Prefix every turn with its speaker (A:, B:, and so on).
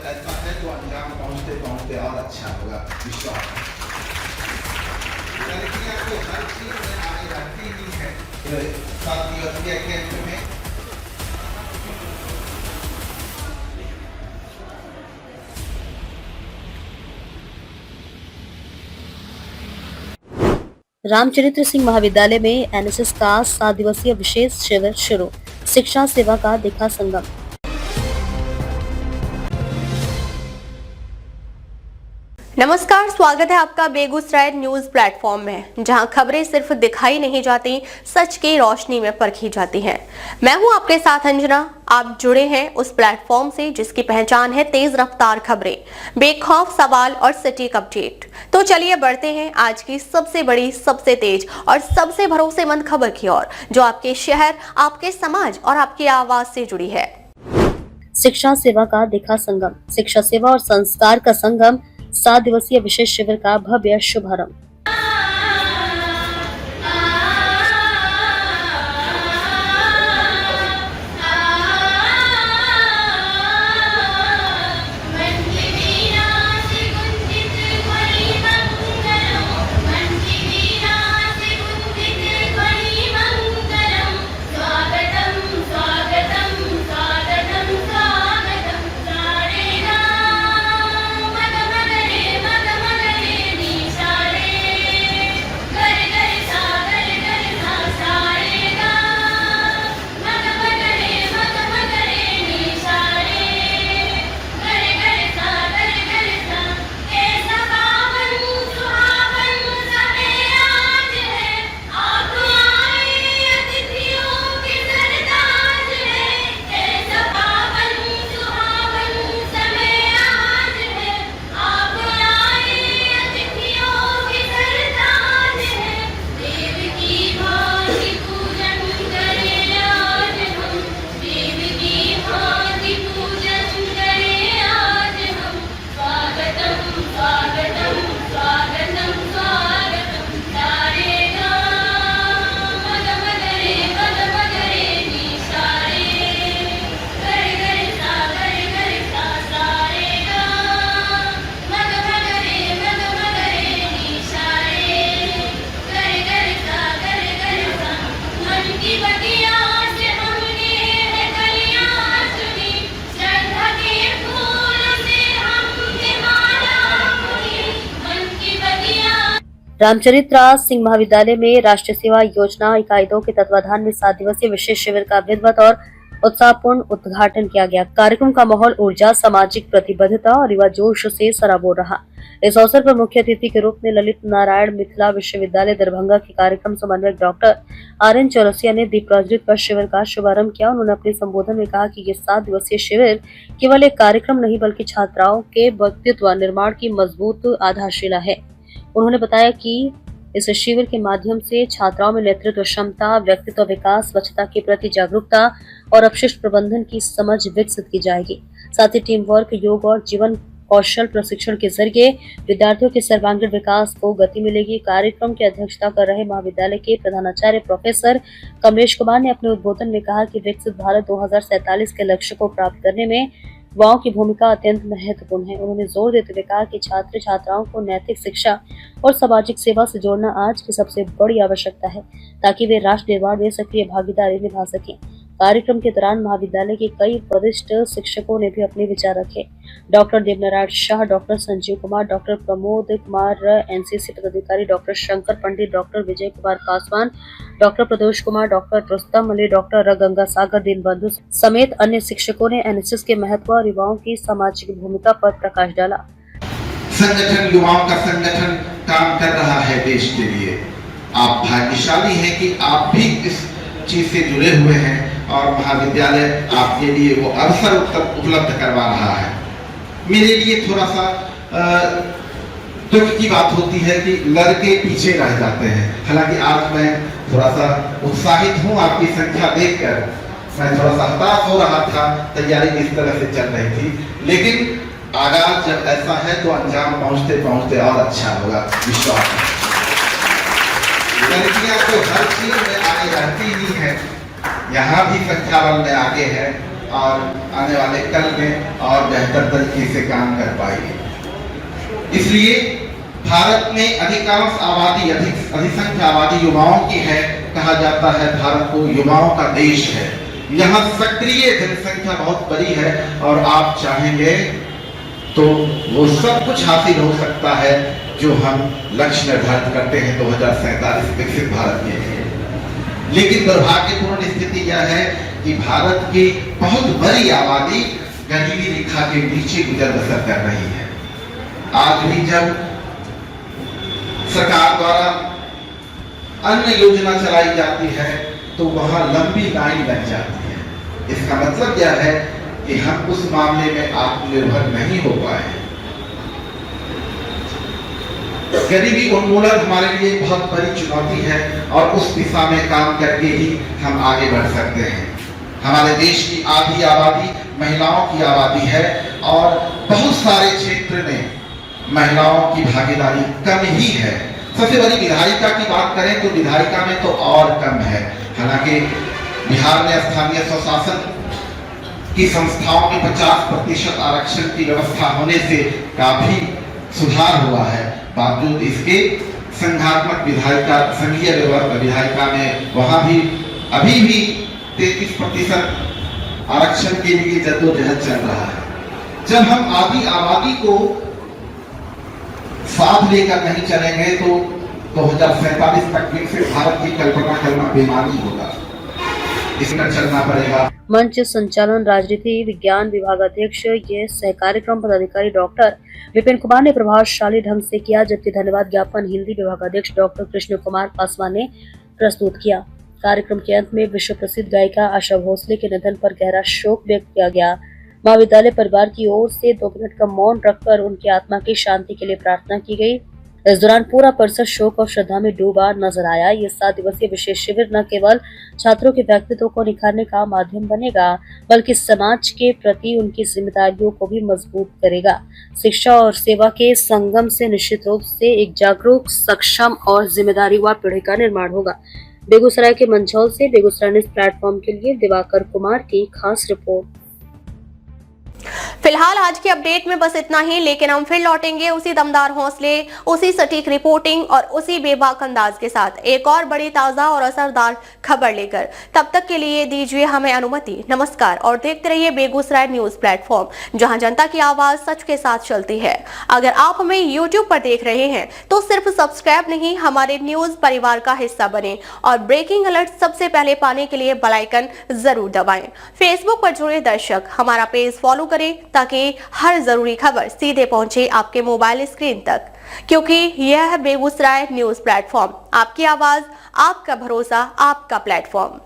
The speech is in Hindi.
A: ऐसा है तो अंजाम पहुंचते पहुंचते और अच्छा होगा, विश्वास है। लड़कियां तो हर चीज में आगे रहती ही है। 7 दिवसीय कैंप में
B: रामचरित्र सिंह महाविद्यालय में एनएसएस का 7 दिवसीय विशेष शिविर शुरू। शिक्षा सेवा का दिखा संगम।
C: नमस्कार, स्वागत है आपका बेगूसराय न्यूज प्लेटफॉर्म में, जहां खबरें सिर्फ दिखाई नहीं जाती, सच की रोशनी में परखी जाती हैं। मैं हूं आपके साथ अंजना। आप जुड़े हैं उस प्लेटफॉर्म से जिसकी पहचान है तेज रफ्तार खबरें, बेखौफ सवाल और सटीक अपडेट। तो चलिए बढ़ते हैं आज की सबसे बड़ी, सबसे तेज और सबसे भरोसेमंद खबर की ओर, जो आपके शहर, आपके समाज और आपकी आवाज से जुड़ी है।
B: शिक्षा सेवा का दिखा संगम। शिक्षा सेवा और संस्कार का संगम 7 दिवसीय विशेष शिविर का भव्य शुभारंभ। रामचरित्र सिंह महाविद्यालय में राष्ट्रीय सेवा योजना इकाई 2 के तत्वाधान में 7 दिवसीय विशेष शिविर का विधिवत और उत्साहपूर्ण उद्घाटन किया गया। कार्यक्रम का माहौल ऊर्जा, सामाजिक प्रतिबद्धता और युवा जोश से सराबोर रहा। इस अवसर पर मुख्य अतिथि के रूप में ललित नारायण मिथिला विश्वविद्यालय दरभंगा के कार्यक्रम समन्वयक डॉक्टर RN चौरसिया ने दीप प्रज्वलित कर शिविर का शुभारंभ किया। उन्होंने अपने संबोधन में कहा कि ये 7 दिवसीय शिविर केवल एक कार्यक्रम नहीं, बल्कि छात्राओं के व्यक्तित्व निर्माण की मजबूत आधारशिला है। उन्होंने बताया कि इस शिविर के माध्यम से छात्राओं में नेतृत्व क्षमता, व्यक्तित्व विकास, स्वच्छता के प्रति जागरूकता और अपशिष्ट प्रबंधन की समझ विकसित की जाएगी। साथ ही टीम वर्क, योग और जीवन कौशल प्रशिक्षण के जरिए विद्यार्थियों के सर्वांगीण विकास को गति मिलेगी। कार्यक्रम की अध्यक्षता कर रहे महाविद्यालय के प्रधानाचार्य प्रोफेसर कमलेश कुमार ने अपने उद्बोधन में कहा कि विकसित भारत 2047 के लक्ष्य को प्राप्त करने में युवाओं की भूमिका अत्यंत महत्वपूर्ण है। उन्होंने जोर देते हुए कहा कि छात्र छात्राओं को नैतिक शिक्षा और सामाजिक सेवा से जोड़ना आज की सबसे बड़ी आवश्यकता है, ताकि वे राष्ट्र निर्माण में सक्रिय भागीदारी निभा सकें। कार्यक्रम के दौरान महाविद्यालय के कई वरिष्ठ शिक्षकों ने भी अपने विचार रखे। Doctor Devnarayan Shah, doctor Sanjeev Kumar, doctor Pramod Kumar, NCC पदाधिकारी डॉक्टर शंकर पंडित, डॉक्टर विजय कुमार पासवान, डॉक्टर प्रदोष कुमार, डॉक्टर रुस्तम अली, डॉक्टर गंगा सागर दीनबंधु समेत अन्य शिक्षकों ने NSS के महत्व और युवाओं की सामाजिक भूमिका पर प्रकाश डाला।
A: संगठन, युवाओं का संगठन काम कर रहा है देश के लिए। आप भाग्यशाली हैं कि आप भी इस चीज से जुड़े हुए हैं और महाविद्यालय आपके लिए वो अवसर उपलब्ध करवा रहा है। मेरे लिए थोड़ा सा दुख की बात होती है कि लड़के पीछे रह जाते हैं। हालांकि आज मैं थोड़ा सा उत्साहित हूँ, आपकी संख्या देखकर मैं थोड़ा सा हताश हो रहा था। तैयारी इस तरह से चल रही थी, लेकिन आगाज जब ऐसा है तो अंजाम पहुंचते पहुंचते और अच्छा होगा, विश्वास है। लड़कियां तो हर चीज में आगे रहती ही है, यहाँ भी संख्या बल में आगे है। और आने वाले कल में और बेहतर तरीके से काम कर पाएगी। इसलिए भारत में अधिकांश आबादी, अधिसंख्य आबादी युवाओं की है। कहा जाता है भारत को युवाओं का देश है। यहाँ सक्रिय जनसंख्या बहुत बड़ी है और आप चाहेंगे तो वो सब कुछ हासिल हो सकता है जो हम लक्ष्य निर्धारित करते हैं 2047 विकसित भारत के लिए। लेकिन दुर्भाग्यपूर्ण स्थिति यह है कि भारत की बहुत बड़ी आबादी गरीबी रेखा के नीचे गुजर बसर कर रही है। आज भी जब सरकार द्वारा अन्य योजना चलाई जाती है तो वहां लंबी लाइन लग जाती है। इसका मतलब यह है कि हम उस मामले में आत्मनिर्भर नहीं हो पाए। गरीबी उन्मूलन हमारे लिए बहुत बड़ी चुनौती है और उस दिशा में काम करके ही हम आगे बढ़ सकते हैं। हमारे देश की आधी आबादी महिलाओं की आबादी है और बहुत सारे क्षेत्र में महिलाओं की भागीदारी कम ही है। सबसे बड़ी विधायिका की बात करें तो विधायिका में तो और कम है। हालांकि बिहार में स्थानीय स्वशासन की संस्थाओं में 50% आरक्षण की व्यवस्था होने से काफी सुधार हुआ है। बावजूद इसके संघात्मक विधायिका, संघीय विधायिका में वहां भी अभी भी 33% आरक्षण के लिए जद्दोजहद चल रहा है। जब हम आधी आबादी को साथ लेकर नहीं चलेंगे तो 2047 तक विकसित भारत की कल्पना करना बेमानी होगा। इसमें चलना पड़ेगा।
B: मंच संचालन राजनीति विज्ञान विभाग अध्यक्ष ये सह कार्यक्रम पदाधिकारी डॉक्टर विपिन कुमार ने प्रभावशाली ढंग से किया, जबकि धन्यवाद ज्ञापन हिंदी विभाग अध्यक्ष डॉक्टर कृष्ण कुमार पासवान ने प्रस्तुत किया। कार्यक्रम के अंत में विश्व प्रसिद्ध गायिका आशा भोसले के निधन पर गहरा शोक व्यक्त किया गया। महाविद्यालय परिवार की ओर से 2 मिनट का मौन रखकर उनकी आत्मा की शांति के लिए प्रार्थना की गई। इस दौरान पूरा परिसर शोक और श्रद्धा में डूबा नजर आया। ये 7 दिवसीय विशेष शिविर न केवल छात्रों के व्यक्तित्व को निखारने का माध्यम बनेगा, बल्कि समाज के प्रति उनकी जिम्मेदारियों को भी मजबूत करेगा। शिक्षा और सेवा के संगम से निश्चित रूप से एक जागरूक, सक्षम और जिम्मेदारीवार पीढ़ी का निर्माण होगा। बेगूसराय के मंझौल से बेगूसराय न्यूज़ प्लेटफॉर्म के लिए दिवाकर कुमार की खास रिपोर्ट।
C: फिलहाल आज की अपडेट में बस इतना ही, लेकिन हम फिर लौटेंगे उसी दमदार हौसले, उसी सटीक रिपोर्टिंग और उसी बेबाक अंदाज के साथ एक और बड़ी ताजा और असरदार खबर लेकर। तब तक के लिए दीजिए हमें अनुमति। नमस्कार और देखते रहिए बेगूसराय न्यूज प्लेटफॉर्म, जहां जनता की आवाज सच के साथ चलती है। अगर आप हमें YouTube पर देख रहे हैं तो सिर्फ सब्सक्राइब नहीं, हमारे न्यूज परिवार का हिस्सा बने और ब्रेकिंग अलर्ट सबसे पहले पाने के लिए बेल आइकन जरूर दबाएं। फेसबुक पर जुड़े दर्शक हमारा पेज फॉलो करें ताकि हर जरूरी खबर सीधे पहुंचे आपके मोबाइल स्क्रीन तक, क्योंकि यह है बेगूसराय न्यूज प्लेटफॉर्म, आपकी आवाज, आपका भरोसा, आपका प्लेटफॉर्म।